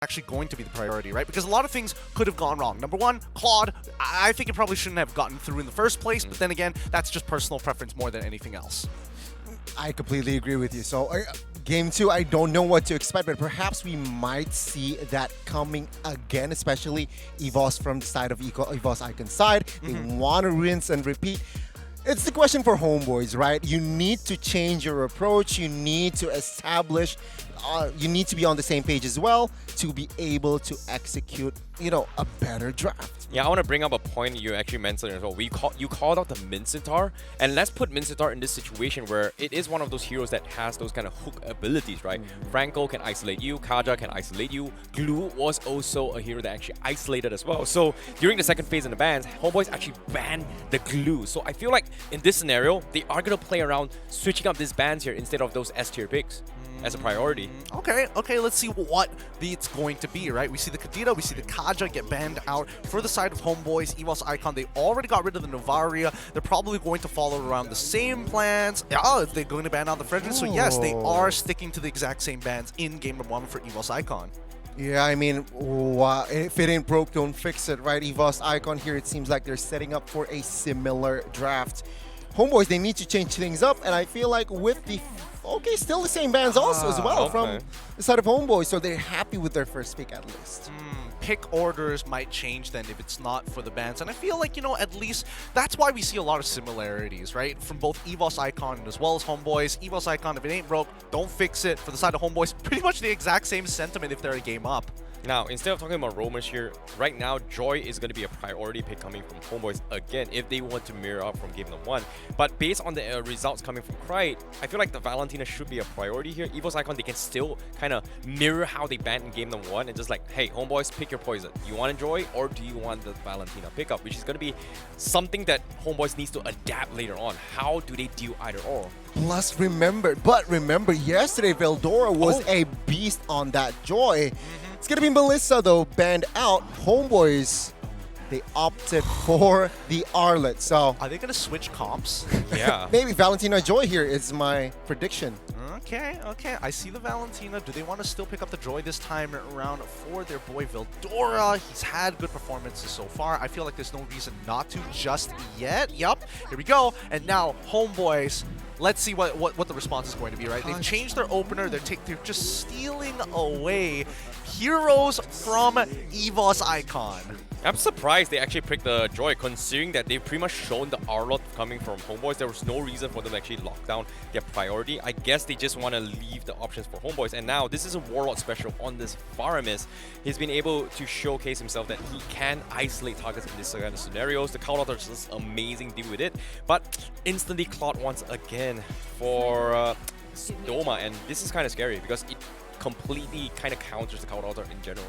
actually going to be the priority, right? Because a lot of things could have gone wrong. Number one, Claude, I think it probably shouldn't have gotten through in the first place, but then again, that's just personal preference more than anything else. I completely agree with you. So, game 2, I don't know what to expect, but perhaps we might see that coming again, especially EVOS from the side of EVOS Icon side. They want to rinse and repeat. It's the question for homeboys, right? You need to change your approach. You need to establish, you need to be on the same page as well to be able to execute, a better draft. Yeah, I want to bring up a point you actually mentioned as well. You called out the Mincetar, and let's put Mincetar in this situation where it is one of those heroes that has those kind of hook abilities, right? Franco can isolate you, Kaja can isolate you, Glue was also a hero that actually isolated as well. So during the second phase in the bans, homeboys actually banned the Glue. So I feel like in this scenario, they are going to play around switching up these bans here instead of those S tier picks as a priority. Okay, let's see what it's going to be, right? We see the Kadita, we see the Kaja get banned out. For the side of homeboys, EVOS Icon, they already got rid of the Novaria. They're probably going to follow around the same plans. Yeah, they're going to ban out the Frederick. So yes, they are sticking to the exact same bans in game number 1 for EVOS Icon. Yeah, I mean, if it ain't broke, don't fix it, right? EVOS Icon here, it seems like they're setting up for a similar draft. Homeboys, they need to change things up, and I feel like with the still the same bands also as well from the side of homeboys, so they're happy with their first pick at least. Pick orders might change then if it's not for the bans, and I feel like, at least that's why we see a lot of similarities, right? From both EVOS Icon as well as homeboys. EVOS Icon, if it ain't broke, don't fix it. For the side of homeboys, pretty much the exact same sentiment if they're a game up. Now, instead of talking about roamers here, right now, Joy is going to be a priority pick coming from homeboys again if they want to mirror up from game number 1. But based on the results coming from Krite, I feel like the Valentina should be a priority here. EVOS Icon, they can still kind of mirror how they banned in game number 1 and just like, hey, homeboys, pick your poison. You want Joy or do you want the Valentina pickup? Which is going to be something that homeboys needs to adapt later on. How do they do either or? Plus, remember, yesterday, Veldora was a beast on that Joy. It's going to be Melissa, though, banned out. Homeboys, they opted for the Arlet. So, are they going to switch comps? Yeah. Maybe Valentina Joy here is my prediction. Okay. I see the Valentina. Do they want to still pick up the Joy this time around for their boy Veldora? He's had good performances so far. I feel like there's no reason not to just yet. Yup, here we go. And now, homeboys, let's see what the response is going to be, right? They've changed their opener. They're just stealing away heroes from EVOS Icon. I'm surprised they actually picked the Joy, considering that they've pretty much shown the Arlot coming from homeboys. There was no reason for them to actually lock down their priority. I guess they just want to leave the options for homeboys. And now this is a Warlord special on this Faramis. He's been able to showcase himself that he can isolate targets in this kind of scenarios. The Cloud is just amazing deal with it. But instantly Cloud once again for Doma. And this is kind of scary because it completely kind of counters the Cloud Altar in general.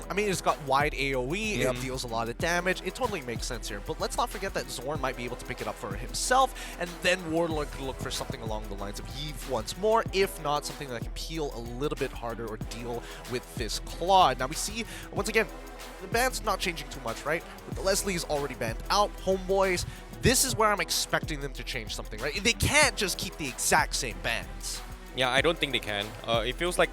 I mean, it's got wide AoE, it deals a lot of damage. It totally makes sense here. But let's not forget that Zorn might be able to pick it up for himself, and then Warlord could look for something along the lines of Eve once more, if not something that can peel a little bit harder or deal with this Claude. Now we see, once again, the ban's not changing too much, right? But the Leslie is already banned out. Homeboys, this is where I'm expecting them to change something, right? They can't just keep the exact same bans. Yeah, I don't think they can. It feels like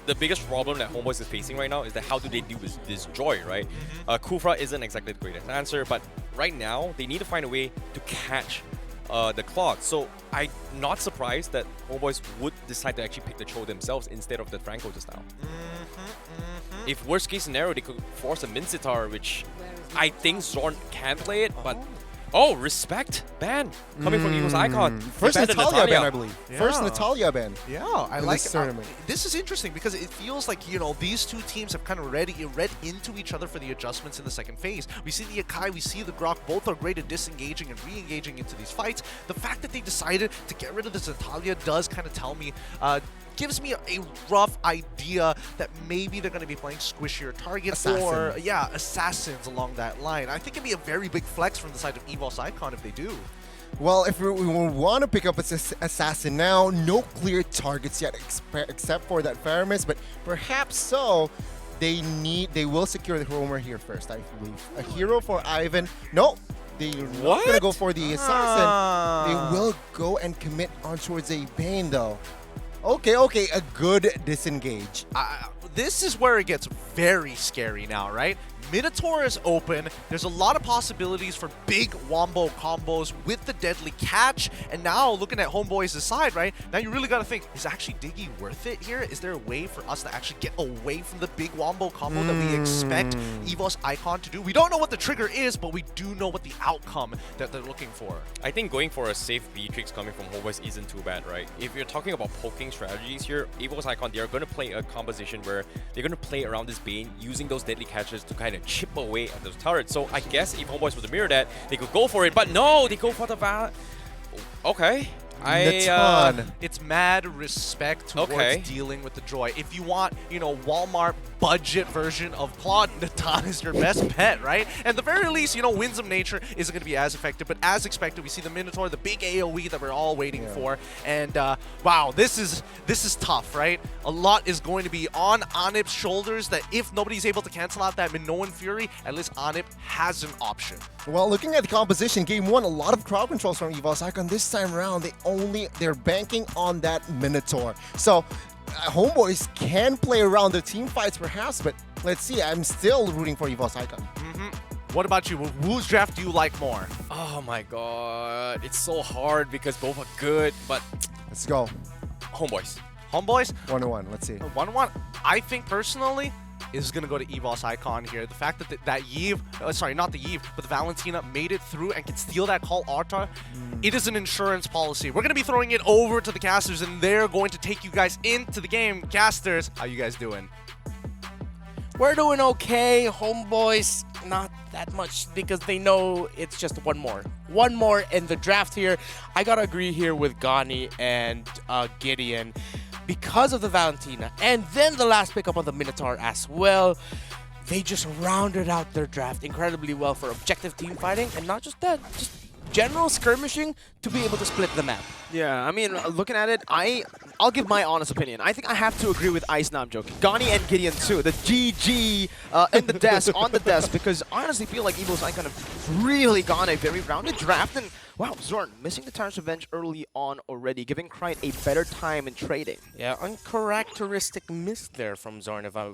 the biggest problem that homeboys is facing right now is that how do they deal with this Joy, right? Kufra isn't exactly the greatest answer, but right now they need to find a way to catch the Claude. So I'm not surprised that homeboys would decide to actually pick the Cho themselves instead of the Franco just now. If worst case scenario, they could force a Mincetar, which I think Zorn can play it, but oh, respect ban coming from EVOS Icon. First Natalia ban, I believe. Yeah. First Natalia ban. Yeah, I like this tournament. This is interesting because it feels like, these two teams have kind of read into each other for the adjustments in the second phase. We see the Akai, we see the Grok, both are great at disengaging and re-engaging into these fights. The fact that they decided to get rid of this Natalia does kind of tell me, gives me a rough idea that maybe they're going to be playing squishier targets or, assassins along that line. I think it'd be a very big flex from the side of EVOS Icon if they do. Well, if we want to pick up an assassin now, no clear targets yet except for that Faramis, but perhaps so. They will secure the roamer here first, I believe. A hero for Ivan. No, they're not going to go for the assassin. They will go and commit on towards a Bane though. Okay, a good disengage. this is where it gets very scary now, right? Minotaur is open. There's a lot of possibilities for big wombo combos with the deadly catch. And now, looking at Homeboys' side, right? Now you really got to think, is actually Diggy worth it here? Is there a way for us to actually get away from the big wombo combo that we expect EVOS Icon to do? We don't know what the trigger is, but we do know what the outcome that they're looking for. I think going for a safe Beatrix coming from Homeboys isn't too bad, right? If you're talking about poking strategies here, EVOS Icon, they are going to play a composition where they're going to play around this Bane, using those deadly catches to kind of chip away at those turrets. So I guess if Homeboys were to mirror that, they could go for it, but no, they go for the Okay. It's mad respect towards dealing with the droid. If you want, you know, Walmart budget version of Claude, Natan is your best bet, right? And at the very least, you know, Winds of Nature isn't going to be as effective, but as expected, we see the Minotaur, the big AoE that we're all waiting for. And wow, this is tough, right? A lot is going to be on Anip's shoulders that if nobody's able to cancel out that Minoan Fury, at least Anip has an option. Well, looking at the composition, game one, a lot of crowd controls from EVOS Icon. This time around, they're banking on that Minotaur. So Homeboys can play around the team fights perhaps, but let's see. I'm still rooting for EVOS Icon. What about you? Whose draft do you like more? Oh my god, it's so hard because both are good, but Let's go. Homeboys. Homeboys? 1-1, let's see. 1-1. I think personally is going to go to EVOS Icon here. The fact that that Yves, sorry, not the Yves, but the Valentina made it through and can steal that call Arta, it is an insurance policy. We're going to be throwing it over to the casters, and they're going to take you guys into the game. Casters, how you guys doing? We're doing okay. Homeboys, not that much because they know it's just one more. One more in the draft here. I got to agree here with Gani and Gideon. Because of the Valentina and then the last pickup of the Minotaur as well, they just rounded out their draft incredibly well for objective team fighting, and not just that, just general skirmishing to be able to split the map. Yeah, I mean, looking at it, I'll give my honest opinion. I think I have to agree with Ice. No, I'm joking. Gani and Gideon too. The GG in the desk, on the desk, because I honestly feel like EVOS Icon have really gone a very rounded draft. And wow, Zorn missing the Tyrant's Revenge early on already, giving Krite a better time in trading. Yeah, uncharacteristic miss there from Zorn, if I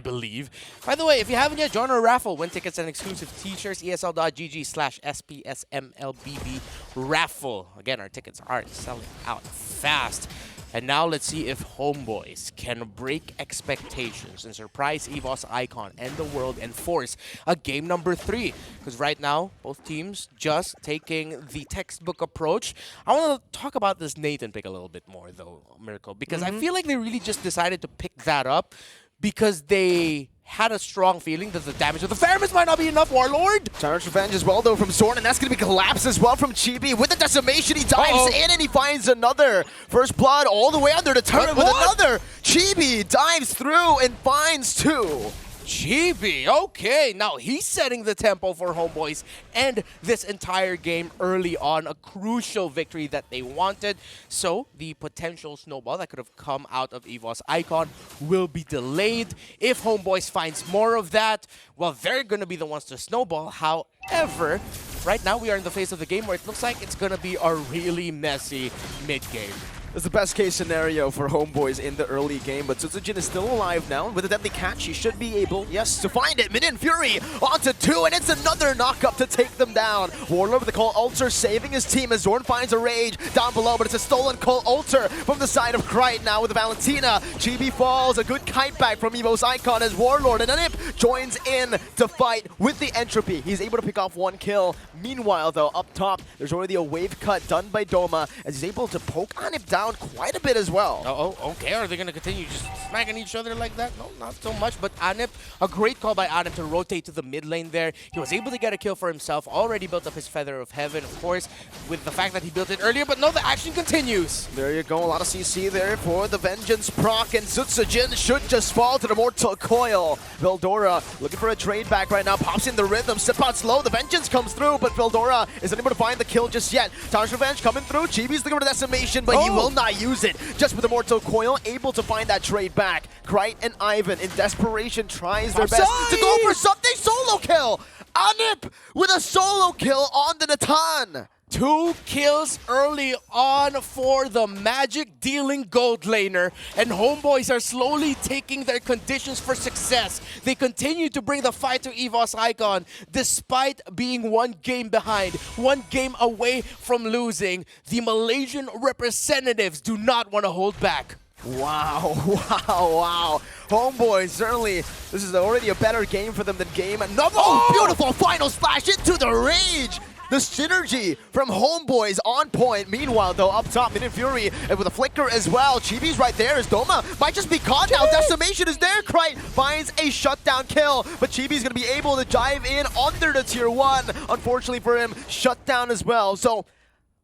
believe. By the way, if you haven't yet, join our raffle. Win tickets and exclusive t-shirts, esl.gg/SPS MLBB raffle. Again, our tickets are selling out fast. And now let's see if Homeboys can break expectations and surprise EVOS Icon and the world and force a game number 3. Because right now, both teams just taking the textbook approach. I want to talk about this Nathan pick a little bit more though, Miracle, because I feel like they really just decided to pick that up because they had a strong feeling that the damage of the Pheromones might not be enough, Warlord. Tyrant's Revenge as well, though, from Zorn, and that's going to be collapsed as well from Chibi. With the decimation, he dives in and he finds another. First blood all the way under the turret with another. Chibi dives through and finds 2. Chibi, okay. Now he's setting the tempo for Homeboys and this entire game early on. A crucial victory that they wanted. So the potential snowball that could have come out of EVOS Icon will be delayed. If Homeboys finds more of that, well, they're going to be the ones to snowball. However, right now we are in the phase of the game where it looks like it's going to be a really messy mid-game. It's the best case scenario for Homeboys in the early game, but Tsuzujin is still alive now. With a deadly catch, he should be able, yes, to find it. Minion Fury onto 2, and it's another knock-up to take them down. Warlord with the Call Altar saving his team as Zorn finds a Rage down below, but it's a stolen Call Altar from the side of Krite now with the Valentina. Chibi falls, a good kite back from EVOS Icon as Warlord, and Anip joins in to fight with the Entropy. He's able to pick off 1 kill. Meanwhile, though, up top, there's already a wave cut done by Doma as he's able to poke Anip down quite a bit as well. Okay. Are they going to continue just smacking each other like that? No, not so much. But Anip, a great call by Anip to rotate to the mid lane there. He was able to get a kill for himself. Already built up his Feather of Heaven, of course, with the fact that he built it earlier. But no, the action continues. There you go. A lot of CC there for the Vengeance proc. And Tsuzujin should just fall to the Mortal Coil. Veldora looking for a trade back right now. Pops in the rhythm. Step out slow. The Vengeance comes through, but Veldora isn't able to find the kill just yet. Tyrant's Revenge coming through. Chibi's looking for the decimation, but he will not use it. Just with the Mortal Coil, able to find that trade back. Krite and Ivan in desperation tries their best to go for something. Solo kill! Anip with a solo kill on the Natan. 2 kills early on for the magic-dealing gold laner, and Homeboys are slowly taking their conditions for success. They continue to bring the fight to EVOS Icon despite being 1 game behind, 1 game away from losing. The Malaysian representatives do not want to hold back. Wow, wow. Homeboys, certainly, this is already a better game for them than game. Another beautiful final splash into the rage. The synergy from Homeboys on point. Meanwhile, though, up top, Mid and Fury and with a flicker as well. Chibi's right there as Doma might just be caught now. Decimation is there. Krite finds a shutdown kill, but Chibi's going to be able to dive in under the tier 1. Unfortunately for him, shut down as well. So,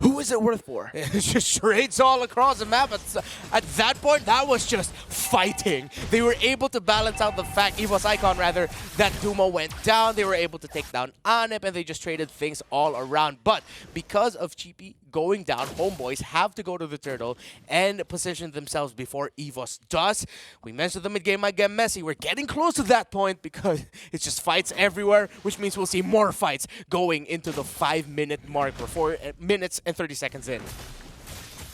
who is it worth for? It's just trades all across the map. At that point, that was just fighting. They were able to balance out the fact, EVOS Icon rather, that Duma went down. They were able to take down Anip, and they just traded things all around. But because of Chibi going down, Homeboys have to go to the turtle and position themselves before EVOS does. We mentioned the mid-game might get messy. We're getting close to that point because it's just fights everywhere, which means we'll see more fights going into the 5-minute mark. We're 4 minutes and 30 seconds in.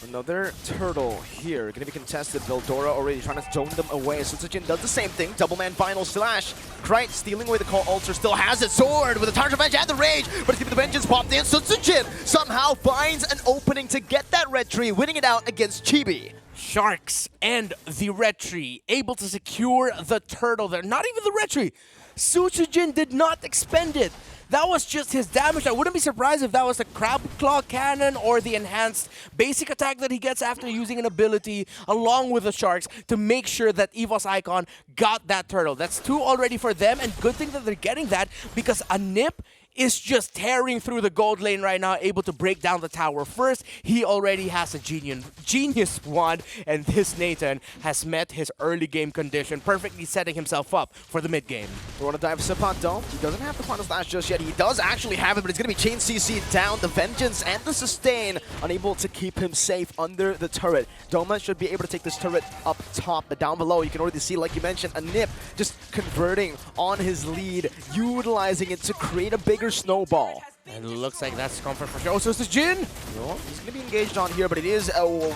Another turtle here, going to be contested. Veldora already trying to zone them away. Sutsujin does the same thing. Double man final slash. Krite stealing away the call. Ulcer still has it. Sword with the Target Revenge and the Rage. But the Vengeance popped in. Sutsujin somehow finds an opening to get that red tree, winning it out against Chibi. Sharks and the red tree able to secure the turtle there. Not even the red tree. Sutsujin did not expend it. That was just his damage. I wouldn't be surprised if that was the Crab Claw Cannon or the enhanced basic attack that he gets after using an ability along with the Sharks to make sure that EVOS Icon got that turtle. That's 2 already for them, and good thing that they're getting that because Anip is just tearing through the gold lane right now, able to break down the tower first. He already has a genius wand, and this Nathan has met his early game condition, perfectly setting himself up for the mid game. We want to dive Sipat though. He doesn't have the final slash just yet. He does actually have it, but it's going to be chain CC down. The Vengeance and the Sustain unable to keep him safe under the turret. Doma should be able to take this turret up top, but down below you can already see, like you mentioned, Anip just converting on his lead, utilizing it to create a bigger snowball. And it looks like that's comfort for sure. Oh, so it's Jin. No, he's going to be engaged on here, but it is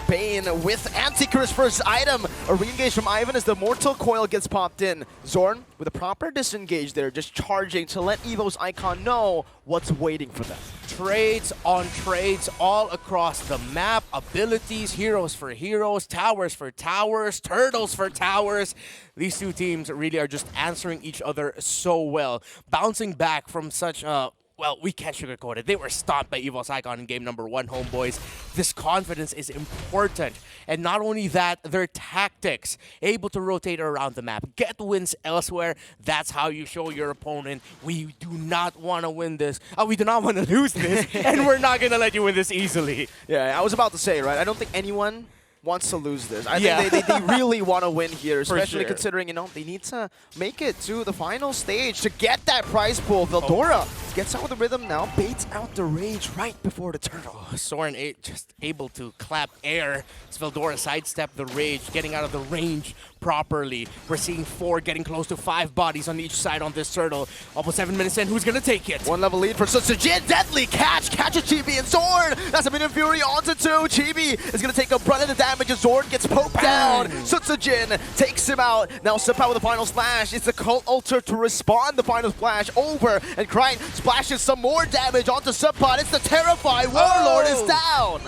Bane with Anti-Curse first item. A re-engage from Ivan as the Mortal Coil gets popped in. Zorn with a proper disengage there, just charging to let EVOS Icon know what's waiting for them. Trades on trades all across the map. Abilities, heroes for heroes, towers for towers, turtles for towers. These 2 teams really are just answering each other so well. Bouncing back from such a... Well, we can't sugarcoat it. They were stomped by EVOS Icon in game number 1, Homeboys. This confidence is important. And not only that, their tactics, able to rotate around the map, get wins elsewhere. That's how you show your opponent, we do not want to win this. We do not want to lose this, and we're not going to let you win this easily. Yeah, I was about to say, right? I don't think anyone wants to lose this. I think they really want to win here, especially considering, you know, they need to make it to the final stage to get that prize pool. Veldora gets out of the rhythm now, baits out the Rage right before the turtle. Soren just able to clap air as Veldora sidestep the Rage, getting out of the range properly. We're seeing 4 getting close to 5 bodies on each side on this turtle. Almost 7 minutes in, who's gonna take it? 1 level lead for Sutsujin. Deadly catch! Catches Chibi and Zorn! That's a Mid and Fury onto 2. Chibi is gonna take a brunt of the damage as Zorn gets poked down. Sutsujin takes him out. Now Sipat with the final slash. It's the Cult Altar to respond the final splash over, and Krite splashes some more damage onto Sipat. It's the Terrify Warlord is down!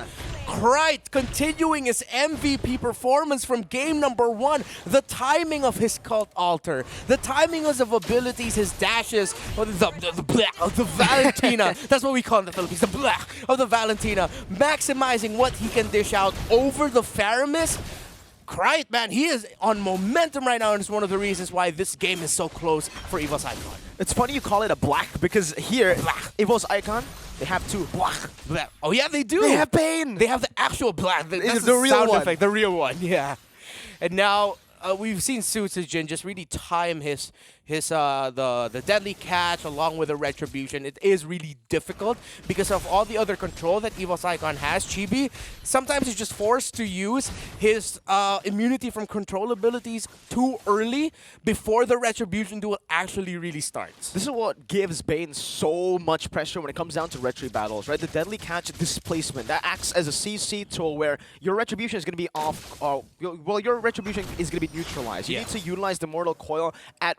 Krite continuing his MVP performance from game number 1. The timing of his Cult Altar, the timing of his abilities, his dashes, the Valentina. That's what we call it in the Philippines, the black of the Valentina. Maximizing what he can dish out over the Faramis. Krite, man, he is on momentum right now, and it's one of the reasons why this game is so close for EVOS Icon. It's funny you call it a black, because here, EVOS Icon, they have 2 black. Oh yeah, they do. They have Bane. They have the actual black. That's the real sound one. effect, the real one, yeah. And now we've seen Sutsujin just really time the deadly catch along with the retribution. It is really difficult because of all the other control that EVOS Icon has. Chibi sometimes is just forced to use his immunity from control abilities too early before the retribution duel actually really starts. This is what gives Bane so much pressure when it comes down to retri battles, right? The deadly catch displacement that acts as a CC tool where your retribution is going to be off. Well, your retribution is going to be neutralized. You need to utilize the Mortal Coil at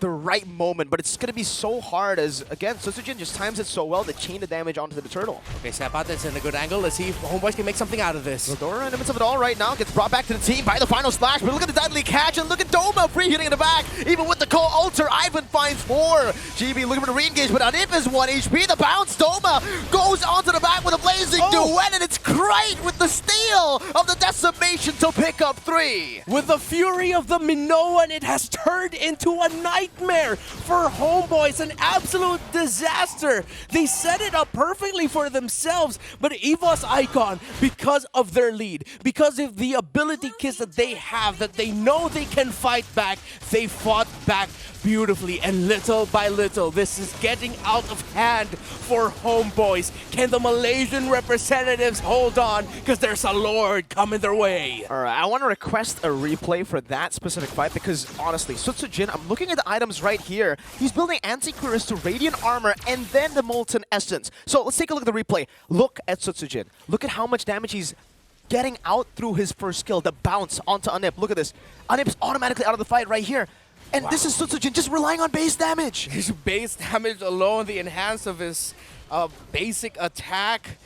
the right moment, but it's going to be so hard as, again, Sutsujin just times it so well to chain the damage onto the turtle. Okay, Snap out, that's in a good angle. Let's see if Homeboys can make something out of this. Eldora in the midst of it all right now gets brought back to the team by the final splash, but look at the deadly catch and look at Doma free hitting in the back. Even with the Cold Alter, Ivan finds 4. GB looking for the re-engage, but Anip is 1 HP. The bounce, Doma goes onto the back with a blazing duet, and it's great with the steal of the decimation to pick up 3. With the fury of the Minoan, it has turned into a nightmare for Homeboys, an absolute disaster. They set it up perfectly for themselves, but EVOS Icon, because of their lead, because of the ability kits that they have, that they know they can fight back, they fought back beautifully, and little by little, this is getting out of hand for Homeboys. Can the Malaysian representatives hold on? Because there's a Lord coming their way. All right, I want to request a replay for that specific fight because, honestly, Sutsujin, I'm looking at the items right here. He's building Anti-Cuirass to Radiant Armor and then the Molten Essence. So let's take a look at the replay. Look at Sutsujin. Look at how much damage he's getting out through his first skill, the bounce onto Anip. Look at this. Anip's automatically out of the fight right here. And this is Sutsujin just relying on base damage. His base damage alone, the enhance of his basic attack.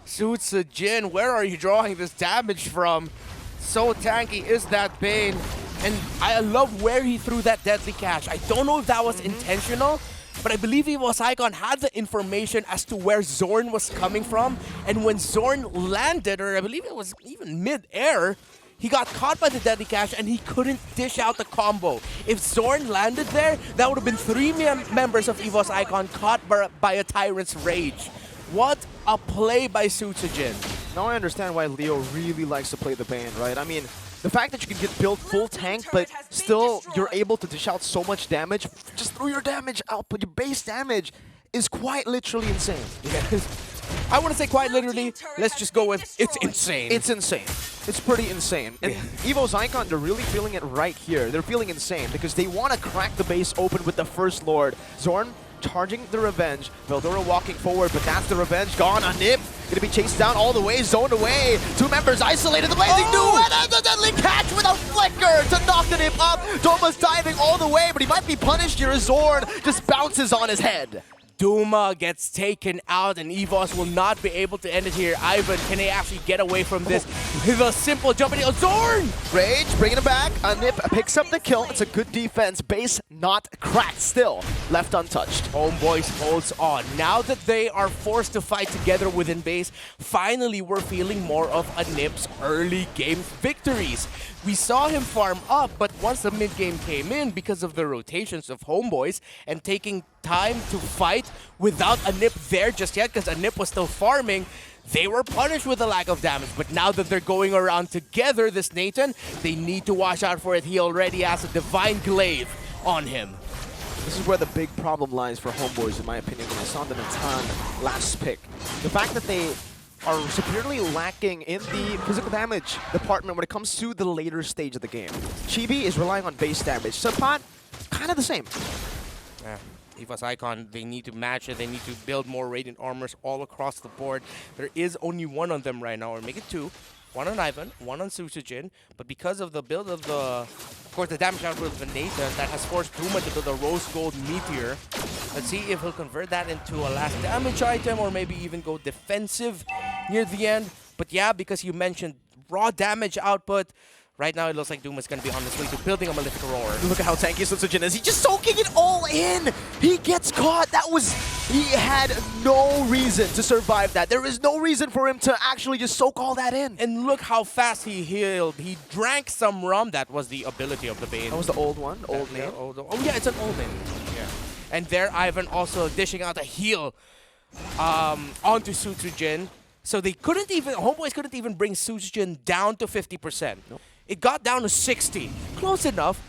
Sutsujin, where are you drawing this damage from? So tanky is that Bane. And I love where he threw that deadly catch. I don't know if that was intentional, but I believe EVOS Icon had the information as to where Zorn was coming from. And when Zorn landed, or I believe it was even mid-air, he got caught by the deadly catch and he couldn't dish out the combo. If Zorn landed there, that would have been 3 members of EVOS Icon caught by a Tyrant's Rage. What a play by Sutsujin. Now I understand why Leo really likes to play the Bane, right? I mean, the fact that you can get build full tank, but still you're able to dish out so much damage just through your damage output, your base damage is quite literally insane. I want to say quite literally, let's just go with it's insane. It's insane. It's pretty insane. And EVOS Icon, they're really feeling it right here. They're feeling insane because they want to crack the base open with the First Lord. Zorn charging the revenge. Veldora walking forward, but that's the revenge gone. Anip gonna be chased down all the way, zoned away. 2 members isolated, the blazing duet and the deadly catch with a flicker to knock the Nip up. Doma's diving all the way, but he might be punished here as Zorn just bounces on his head. Duma gets taken out and EVOS will not be able to end it here. Ivan, can they actually get away from this with a simple jump? Zorn! Rage, bringing it back. Anip picks up the kill. It's a good defense. Base not cracked. Still left untouched. Homeboys holds on. Now that they are forced to fight together within base, finally we're feeling more of Anip's early game victories. We saw him farm up, but once the mid-game came in, because of the rotations of Homeboys and taking time to fight without Anip there just yet, because Anip was still farming, they were punished with a lack of damage. But now that they're going around together, this Nathan, they need to watch out for it. He already has a Divine Glaive on him. This is where the big problem lies for Homeboys, in my opinion, when I saw them in ton last pick. The fact that they are severely lacking in the physical damage department when it comes to the later stage of the game. Chibi is relying on base damage. Subpot, kind of the same. Yeah. EVOS Icon, they need to match it. They need to build more Radiant Armors all across the board. There is only 1 on them right now, or make it 2. 1 on Ivan, 1 on Sutsujin. But because of the build of of course, the damage output of the Nathan, that has forced Duma to build a Rose Gold Meteor. Let's see if he'll convert that into a last damage item, or maybe even go defensive near the end. But yeah, because you mentioned raw damage output, right now it looks like Doom is going to be on his way to building a Malefic Roar. Look at how tanky Sutsujin is. He's just soaking it all in. He gets caught. He had no reason to survive that. There is no reason for him to actually just soak all that in. And look how fast he healed. He drank some rum. That was the ability of the Bane. That was the old one, old name. Oh yeah, it's an old name. Yeah. And there Ivan also dishing out a heal onto Sutsujin. So they couldn't even, Homeboys couldn't even bring Sutsujin down to 50%. Nope. it got down to 60. Close enough,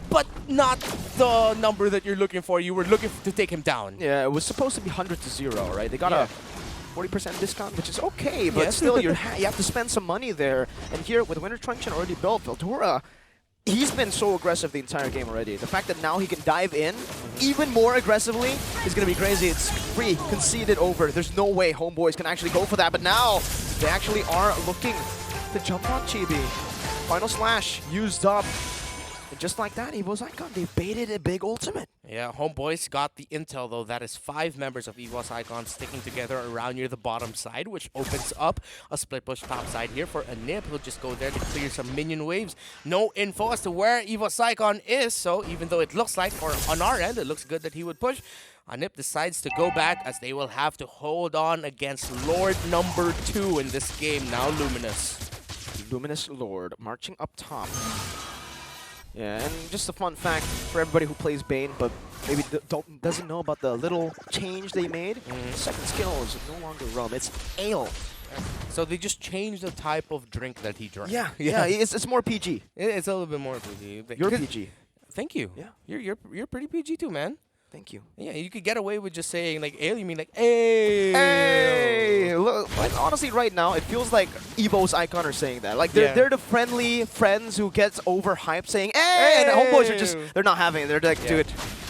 but not the number that you're looking for. You were looking to take him down. Yeah, it was supposed to be 100-0, right? They got a 40% discount, which is okay, but Yes. still you have to spend some money there. And here, with Winter Truncheon already built, Veldora, he's been so aggressive the entire game already. The fact that now he can dive in even more aggressively is going to be crazy. It's free, conceded over. There's no way Homeboys can actually go for that, but now they actually are looking to jump on Chibi. Final slash used up. And just like that, EVOS Icon, they baited a big ultimate. Yeah, Homeboys got the intel, though. That is 5 members of EVOS Icon sticking together around near the bottom side, which opens up a split push top side here for a Nip. He'll just go there to clear some minion waves. No info as to where EVOS Icon is, so even though it looks like, or on our end, it looks good that he would push, Nip decides to go back as they will have to hold on against Lord number 2 in this game now, Luminous. Luminous Lord marching up top. Yeah, and just a fun fact for everybody who plays Bane, but maybe doesn't know about the little change they made. Second skill is no longer rum, it's ale. So they just changed the type of drink that he drank. Yeah, it's more PG. It's a little bit more PG. You're PG. Thank you. Yeah. You're pretty PG too, man. Thank you. Yeah, you could get away with just saying like ale. You mean like hey? Hey! Look, like, honestly, right now it feels like EVOS Icon are saying that. Like they're the friendly friends who gets overhyped saying hey, and Homeboys are they're not having it. They're like, dude,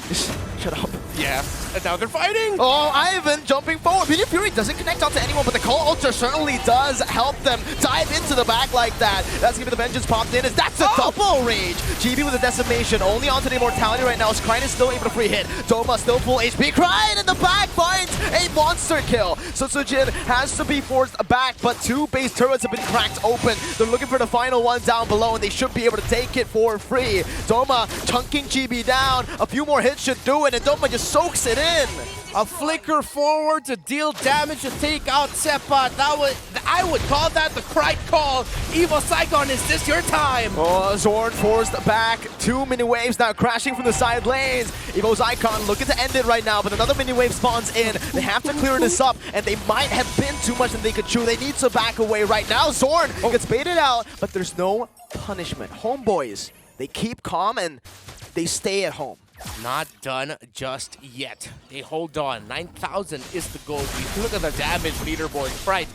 just shut up. Yeah. And now they're fighting. Oh, Ivan jumping forward. Minion Fury doesn't connect onto anyone, but the Call Ultra certainly does help them dive into the back like that. That's gonna be the Vengeance popped in. That's a double rage. GB with a decimation, only onto the Immortality right now. Skrine is still able to free hit. Doma still full HP. Crying in the back finds a monster kill. So Sujin has to be forced back, but 2 base turrets have been cracked open. They're looking for the final one down below, and they should be able to take it for free. Doma chunking GB down. A few more hits should do it, and Doma just soaks it in. A flicker forward to deal damage to take out Seppa. I would call that the right call. EVOS Icon, is this your time? Oh, Zorn forced back. 2 mini waves now crashing from the side lanes. EVOS Icon looking to end it right now, but another mini wave spawns in. They have to clear this up, and they might have been too much than they could chew. They need to back away right now. Zorn gets baited out, but there's no punishment. Homeboys, they keep calm and they stay at home. Not done just yet. They hold on. 9,000 is the goal. Look at the damage leaderboard. Right.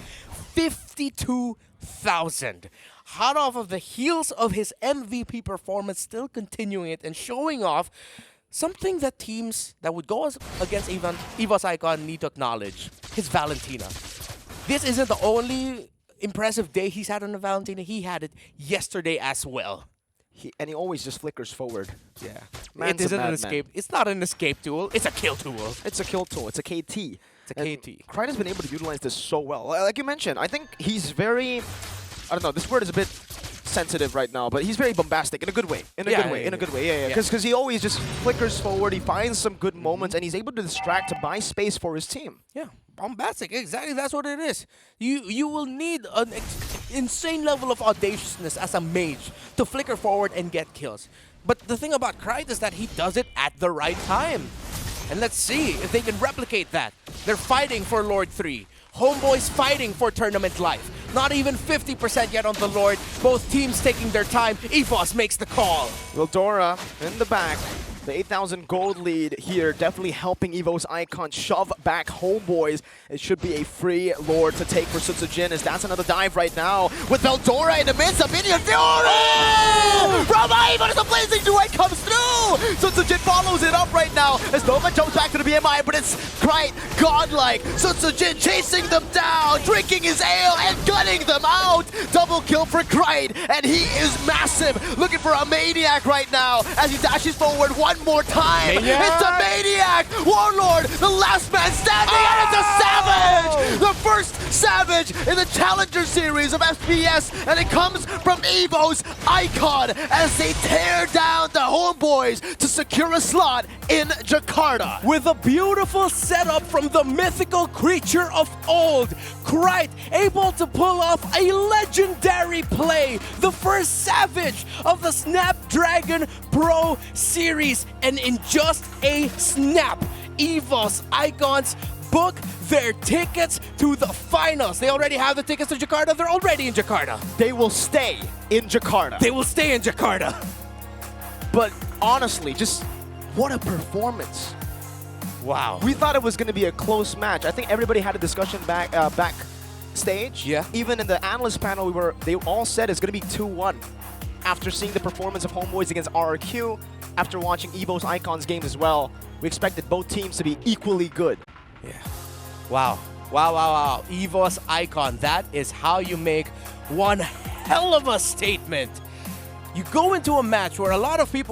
52,000. Hot off of the heels of his MVP performance, still continuing it and showing off something that teams that would go against EVOS Icon need to acknowledge. His Valentina. This isn't the only impressive day he's had on the Valentina. He had it yesterday as well. And he always just flickers forward. Yeah. Man's It a isn't an madman. escape. It's not an escape tool. It's a kill tool. It's a kill tool. It's a KT. It's a KT. Krite has been able to utilize this so well. Like you mentioned, I think he's very... I don't know, this word is a bit sensitive right now, but he's very bombastic in a good way. In a good way. Yeah. Because he always just flickers forward, he finds some good moments, and he's able to distract to buy space for his team. Yeah, bombastic. Exactly, that's what it is. You will need an insane level of audaciousness as a mage to flicker forward and get kills. But the thing about Krite is that he does it at the right time. And let's see if they can replicate that. They're fighting for Lord 3. Homeboys fighting for tournament life. Not even 50% yet on the Lord. Both teams taking their time. EVOS makes the call. Wildora in the back. The 8,000 gold lead here definitely helping EVOS Icon shove back Homeboys. It should be a free Lord to take for Sutsujin as that's another dive right now with Veldora in the midst of Minion Fury! From Ivan as a blazing duet comes through! Sutsujin follows it up right now as Nova jumps back to the BMI, but it's quite godlike. Sutsujin chasing them down, drinking his ale and gutting them out! Double kill for Krite, and he is massive, looking for a Maniac right now as he dashes forward one more time. Maniac. It's a Maniac! Warlord, the last man standing, and it's a Savage! The first Savage in the Challenger Series of SPS, and it comes from EVOS Icon as they tear down the Homeboys to secure a slot in Jakarta. With a beautiful setup from the mythical creature of old, Krite able to pull off a legendary play, the first Savage of the Snapdragon Pro Series, and in just a snap, EVOS Icon's book their tickets to the finals. They already have the tickets to Jakarta. They're already in Jakarta. They will stay in Jakarta. They will stay in Jakarta. But honestly, just what a performance. Wow. We thought it was going to be a close match. I think everybody had a discussion backstage. Yeah. Even in the analyst panel, they all said it's going to be 2-1. After seeing the performance of Homeboys against RRQ, after watching EVOS Icons games as well, we expected both teams to be equally good. Yeah. Wow. Wow. EVOS Icon. That is how you make one hell of a statement. You go into a match where a lot of people